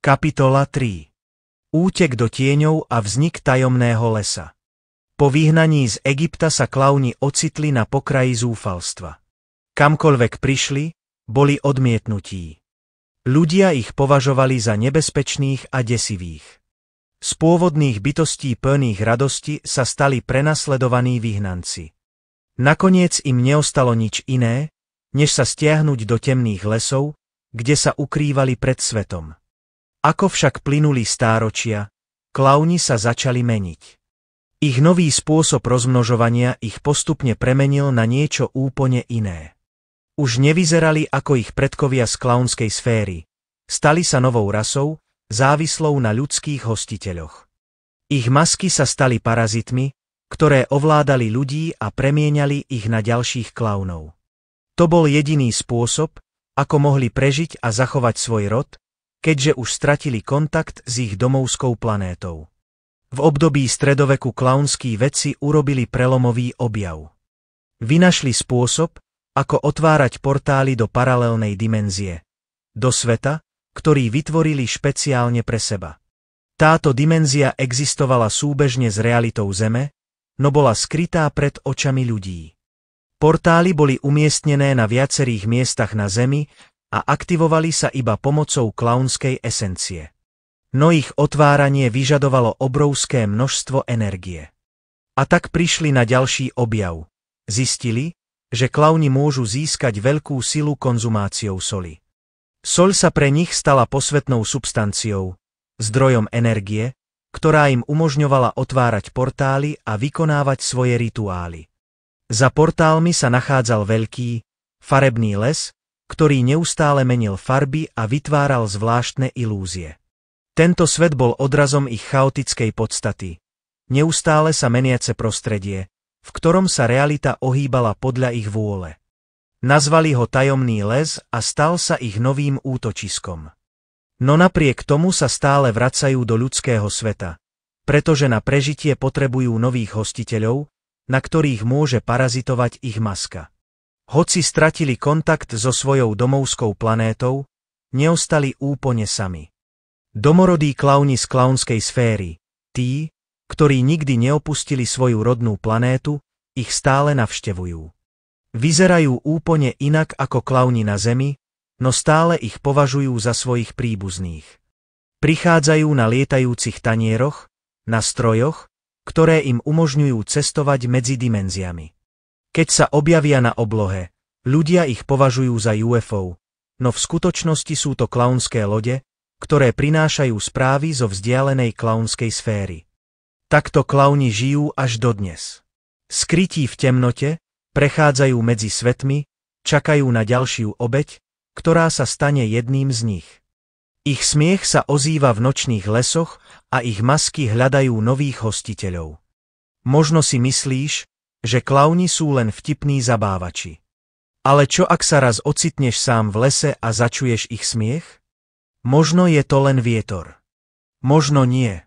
Kapitola 3. Útek do tieňov a vznik tajomného lesa. Po vyhnaní z Egypta sa klauni ocitli na pokraji zúfalstva. Kamkoľvek prišli, boli odmietnutí. Ľudia ich považovali za nebezpečných a desivých. Z pôvodných bytostí plných radosti sa stali prenasledovaní vyhnanci. Nakoniec im neostalo nič iné, než sa stiahnuť do temných lesov, kde sa ukrývali pred svetom. Ako však plynuli stáročia, klauni sa začali meniť. Ich nový spôsob rozmnožovania ich postupne premenil na niečo úplne iné. Už nevyzerali ako ich predkovia z klaunskej sféry, stali sa novou rasou, závislou na ľudských hostiteľoch. Ich masky sa stali parazitmi, ktoré ovládali ľudí a premieňali ich na ďalších klaunov. To bol jediný spôsob, ako mohli prežiť a zachovať svoj rod, keďže už stratili kontakt s ich domovskou planétou. V období stredoveku klaunskí vedci urobili prelomový objav. Vynašli spôsob, ako otvárať portály do paralelnej dimenzie, do sveta, ktorý vytvorili špeciálne pre seba. Táto dimenzia existovala súbežne s realitou Zeme, no bola skrytá pred očami ľudí. Portály boli umiestnené na viacerých miestach na Zemi a aktivovali sa iba pomocou klaunskej esencie. No ich otváranie vyžadovalo obrovské množstvo energie. A tak prišli na ďalší objav. Zistili, že klauni môžu získať veľkú silu konzumáciou soli. Soľ sa pre nich stala posvätnou substanciou, zdrojom energie, ktorá im umožňovala otvárať portály a vykonávať svoje rituály. Za portálmi sa nachádzal veľký, farebný les, ktorý neustále menil farby a vytváral zvláštne ilúzie. Tento svet bol odrazom ich chaotickej podstaty, neustále sa meniace prostredie, v ktorom sa realita ohýbala podľa ich vôle. Nazvali ho tajomný les a stal sa ich novým útočiskom. No napriek tomu sa stále vracajú do ľudského sveta, pretože na prežitie potrebujú nových hostiteľov, na ktorých môže parazitovať ich maska. Hoci stratili kontakt so svojou domovskou planétou, neostali úplne sami. Domorodí klauni z klaunskej sféry, tí, ktorí nikdy neopustili svoju rodnú planétu, ich stále navštevujú. Vyzerajú úplne inak ako klauni na Zemi, no stále ich považujú za svojich príbuzných. Prichádzajú na lietajúcich tanieroch, na strojoch, ktoré im umožňujú cestovať medzi dimenziami. Keď sa objavia na oblohe, ľudia ich považujú za UFO, no v skutočnosti sú to klaunské lode, ktoré prinášajú správy zo vzdialenej klaunskej sféry. Takto klauni žijú až dodnes. Skrytí v temnote, prechádzajú medzi svetmi, čakajú na ďalšiu obeť, ktorá sa stane jedným z nich. Ich smiech sa ozýva v nočných lesoch a ich masky hľadajú nových hostiteľov. Možno si myslíš, že klauni sú len vtipní zabávači. Ale čo ak sa raz ocitneš sám v lese a začuješ ich smiech? Možno je to len vietor. Možno nie.